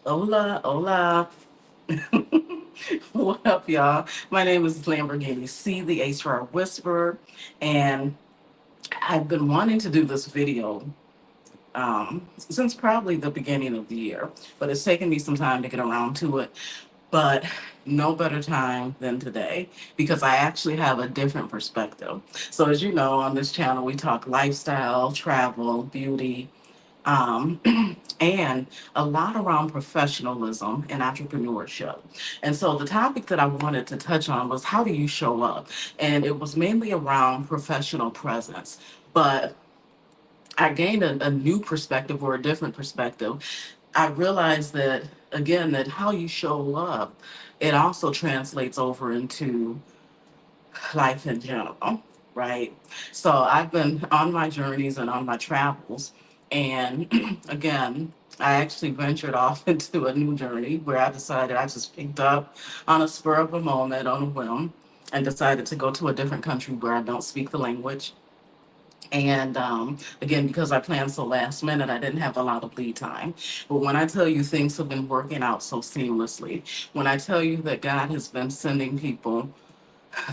Hola, hola. What up, y'all? My name is Lamborghini C, the HR Whisperer, and I've been wanting to do this video since probably the beginning of the year, but it's taken me some time to get around to it. But no better time than today because I actually have a different perspective. So, as you know, on this channel, we talk lifestyle, travel, beauty, um, and a lot around professionalism and entrepreneurship. And so the topic that I wanted to touch on was how do you show up? And it was mainly around professional presence. But I gained a new perspective or a different perspective. I realized that, again, that how you show up, it also translates over into life in general, right? So I've been on my journeys and on my travels. And again, I actually ventured off into a new journey where I decided I just picked up on a spur of a moment, on a whim, and decided to go to a different country where I don't speak the language. And again, because I planned so last minute, I didn't have a lot of lead time. But when I tell you things have been working out so seamlessly, when I tell you that God has been sending people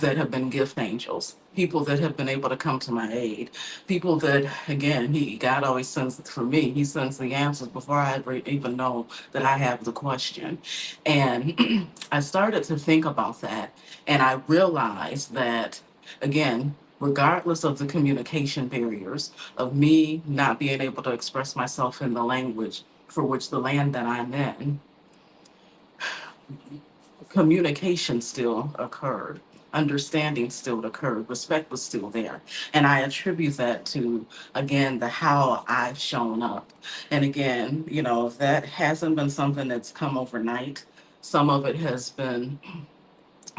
that have been gift angels, people that have been able to come to my aid, people that, again, God always sends for me. He sends the answers before I ever even know that I have the question. And I started to think about that, and I realized that, again, regardless of the communication barriers of me not being able to express myself in the language for which the land that I'm in, communication still occurred, understanding still occurred, respect was still there. And I attribute that to, again, the how I've shown up. And again, that hasn't been something that's come overnight. Some of it has been,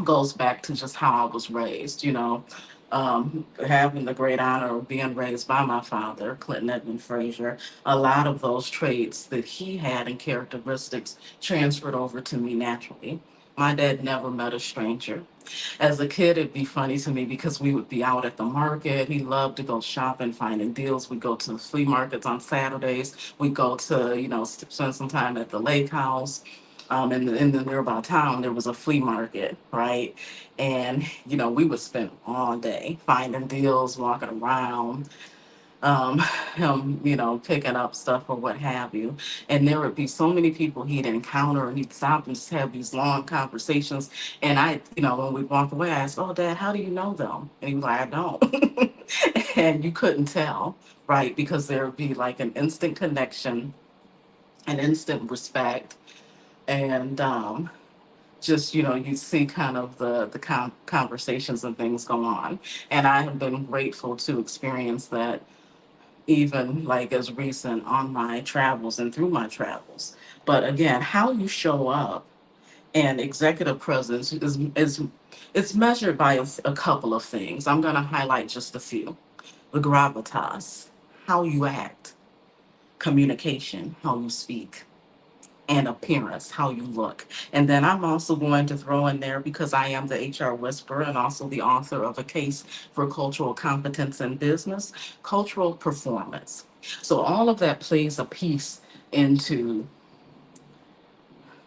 goes back to just how I was raised, having the great honor of being raised by my father, Clinton Edmund Frazier. A lot of those traits that he had and characteristics transferred over to me naturally. My dad never met a stranger. As a kid, it'd be funny to me because we would be out at the market. He loved to go shopping, finding deals. We'd go to the flea markets on Saturdays. We'd go to, spend some time at the lake house. In the nearby town, there was a flea market, right? And, we would spend all day finding deals, walking around, um, him, picking up stuff or what have you. And there would be so many people he'd encounter and he'd stop and just have these long conversations. And when we'd walk away, I asked, "Oh, Dad, how do you know them?" And he was like, "I don't." And you couldn't tell, right? Because there would be like an instant connection, an instant respect. And just you see kind of the conversations and things go on, and I have been grateful to experience that even like as recent on my travels and through my travels. But again, how you show up and executive presence is it's measured by a couple of things. I'm going to highlight just a few. The gravitas, how you act, communication, how you speak, and appearance, how you look. And then I'm also going to throw in there, because I am the HR whisperer and also the author of A Case for Cultural Competence in Business, cultural performance. So all of that plays a piece into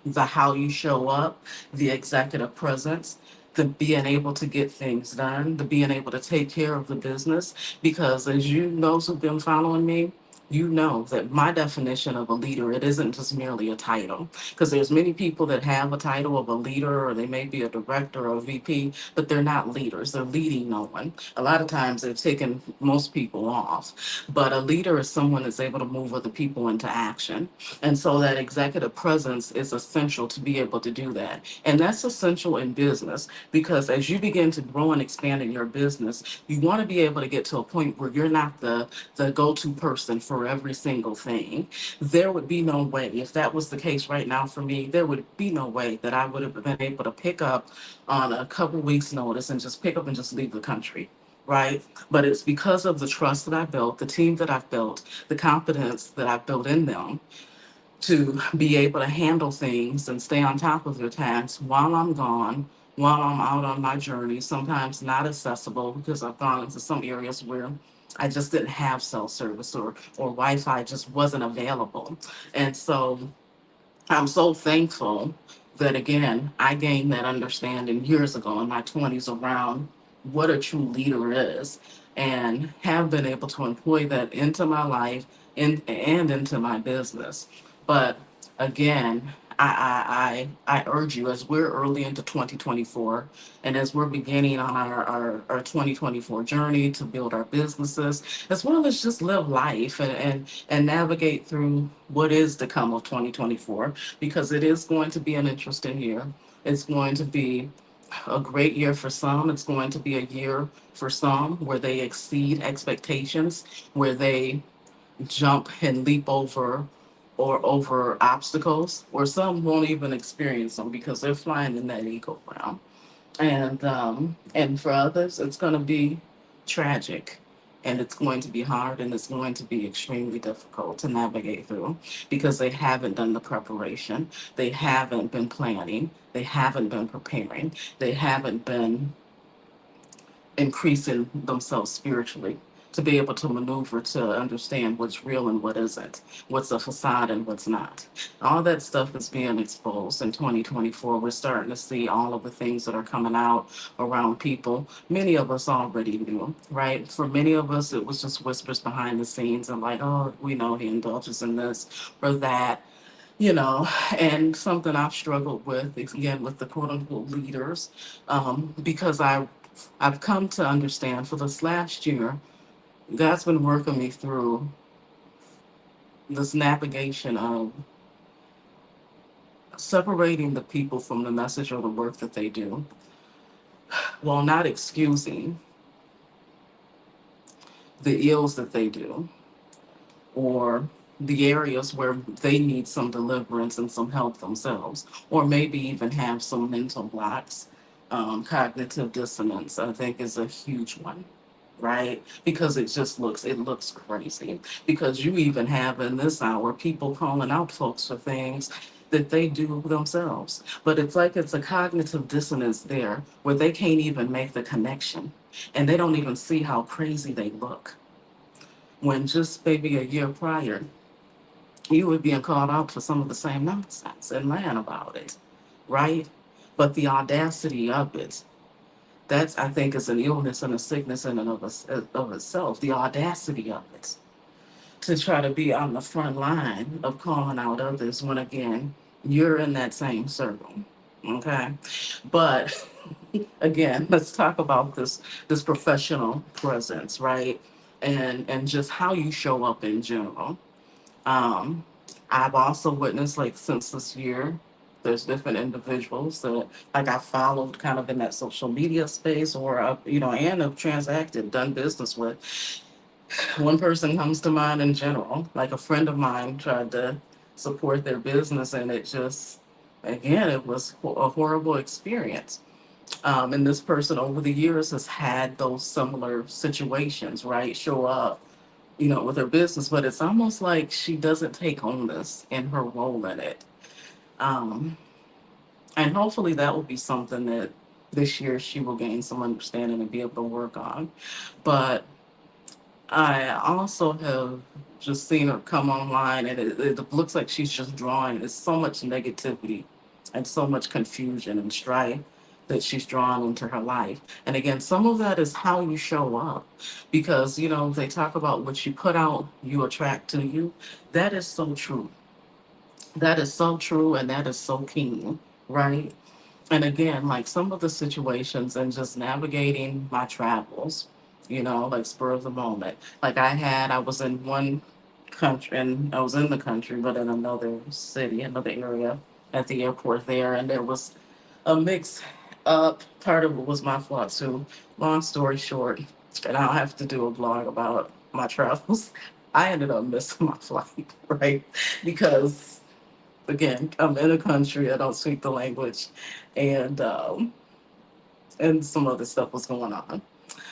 the how you show up, the executive presence, the being able to get things done, the being able to take care of the business. Because as you know, who've been following me, you know that my definition of a leader, it isn't just merely a title. Because there's many people that have a title of a leader, or they may be a director or a VP, but they're not leaders. They're leading no one. A lot of times they've taken most people off. But a leader is someone that's able to move other people into action. And so that executive presence is essential to be able to do that. And that's essential in business, because as you begin to grow and expand in your business, you want to be able to get to a point where you're not the go-to person for every single thing. There would be no way, if that was the case right now for me, there would be no way that I would have been able to pick up on a couple weeks notice and just pick up and just leave the country. Right. But it's because of the trust that I built, the team that I've built, the confidence that I've built in them, to be able to handle things and stay on top of your tasks while I'm gone, while I'm out on my journey, sometimes not accessible because I've gone into some areas where I just didn't have cell service, or Wi-Fi just wasn't available. And so I'm so thankful that again I gained that understanding years ago in my 20s around what a true leader is, and have been able to employ that into my life and into my business. But again, I urge you, as we're early into 2024 and as we're beginning on our 2024 journey to build our businesses, as well as just live life and navigate through what is to come of 2024, because it is going to be an interesting year. It's going to be a great year for some. It's going to be a year for some where they exceed expectations, where they jump and leap over obstacles, or some won't even experience them because they're flying in that eagle realm. And for others, it's going to be tragic, and it's going to be hard, and it's going to be extremely difficult to navigate through because they haven't done the preparation, they haven't been planning, they haven't been preparing, they haven't been increasing themselves spiritually to be able to maneuver to understand what's real and what isn't, what's a facade and what's not. All that stuff is being exposed in 2024. We're starting to see all of the things that are coming out around people. Many of us already knew, right? For many of us, it was just whispers behind the scenes and like, oh, we know he indulges in this or that, you know. And something I've struggled with, again, with the quote unquote leaders, because I've come to understand for this last year, God's been working me through this navigation of separating the people from the message or the work that they do, while not excusing the ills that they do or the areas where they need some deliverance and some help themselves, or maybe even have some mental blocks. Cognitive dissonance, I think, is a huge one, right? Because it looks crazy. Because you even have in this hour people calling out folks for things that they do themselves. But it's like it's a cognitive dissonance there where they can't even make the connection, and they don't even see how crazy they look when just maybe a year prior you were being called out for some of the same nonsense and lying about it, right? But the audacity of it, that's, I think, is an illness and a sickness in and of itself. The audacity of it to try to be on the front line of calling out others when, again, you're in that same circle. Okay. But again, let's talk about this professional presence, right? And just how you show up in general. Um, I've also witnessed, like, since this year, there's different individuals that, like, I followed kind of in that social media space, or, and have transacted, done business with. One person comes to mind in general, like a friend of mine tried to support their business, and it just, again, it was a horrible experience. And this person over the years has had those similar situations, right? Show up, with her business, but it's almost like she doesn't take on this and her role in it. Um, and hopefully that will be something that this year she will gain some understanding and be able to work on. But I also have just seen her come online, and it looks like she's just drawing. There's so much negativity and so much confusion and strife that she's drawn into her life. And again, some of that is how you show up, because, they talk about what you put out, you attract to you. That is so true. That is so true, and that is so keen, right? And again, like some of the situations and just navigating my travels, like spur of the moment. Like I was in one country, and I was in the country, but in another city, another area at the airport there, and there was a mix up. Part of it was my fault too. Long story short, and I'll have to do a blog about my travels. I ended up missing my flight, right? Because again, I'm in a country, I don't speak the language, and some other stuff was going on.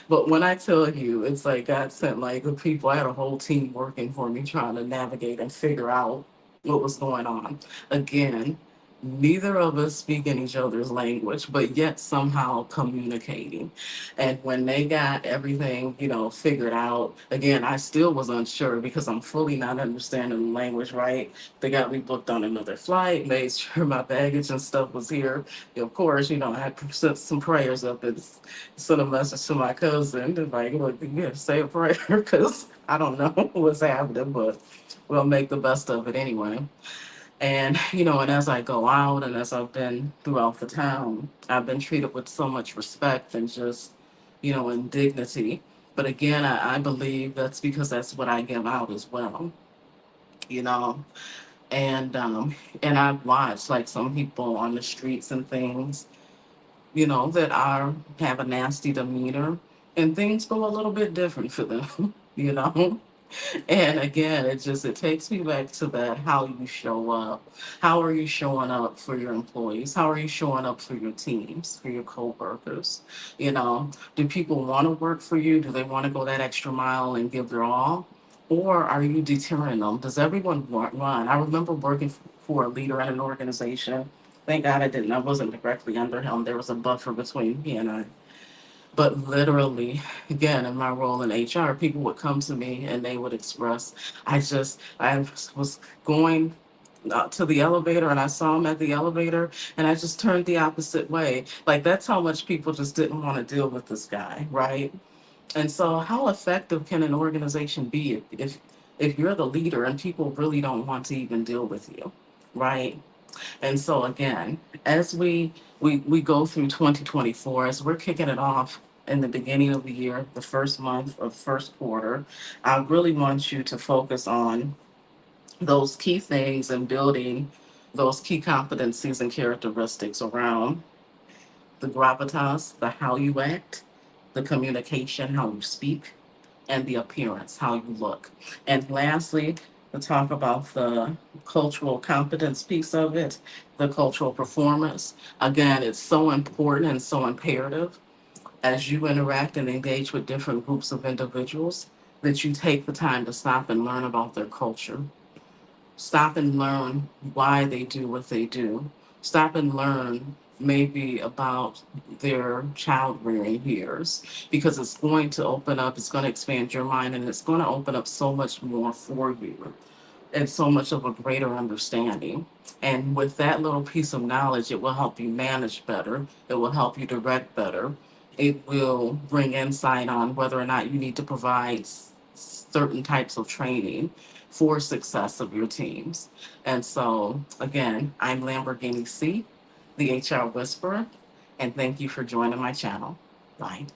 But when I tell you, it's like God sent like the people. I had a whole team working for me trying to navigate and figure out what was going on. Again, neither of us speaking each other's language, but yet somehow communicating. And when they got everything, figured out, again, I still was unsure because I'm fully not understanding the language, right? They got me booked on another flight, made sure my baggage and stuff was here. Of course, I had sent some prayers up and sent a message to my cousin, and like, look, yeah, say a prayer because I don't know what's happening, but we'll make the best of it anyway. And, and as I go out and as I've been throughout the town, I've been treated with so much respect and just, and dignity. But again, I believe that's because that's what I give out as well, you know. And I've watched like some people on the streets and things, that are have a nasty demeanor and things go a little bit different for them, you know. And again, it takes me back to that how you show up. How are you showing up for your employees? How are you showing up for your teams, for your coworkers? Do people want to work for you? Do they want to go that extra mile and give their all? Or are you deterring them? Does everyone want run? I remember working for a leader at an organization. Thank God I didn't. I wasn't directly under him. There was a buffer between he and I. But literally, again, in my role in HR, people would come to me and they would express, I was going to the elevator and I saw him at the elevator and I just turned the opposite way. Like, that's how much people just didn't want to deal with this guy, right? And so, how effective can an organization be if you're the leader and people really don't want to even deal with you, right? And so again, as we go through 2024, as we're kicking it off in the beginning of the year, the first month of first quarter, I really want you to focus on those key things and building those key competencies and characteristics around the gravitas, the how you act, the communication, how you speak, and the appearance, how you look. And lastly, to talk about the cultural competence piece of it, the cultural performance. Again, it's so important and so imperative as you interact and engage with different groups of individuals that you take the time to stop and learn about their culture. Stop and learn why they do what they do. Stop and learn maybe about their child rearing years because it's going to open up, it's going to expand your mind, and it's going to open up so much more for you and so much of a greater understanding. And with that little piece of knowledge, it will help you manage better, it will help you direct better, it will bring insight on whether or not you need to provide certain types of training for success of your teams. And so, again, I'm Lamborghini C, the HR Whisperer, and thank you for joining my channel. Bye.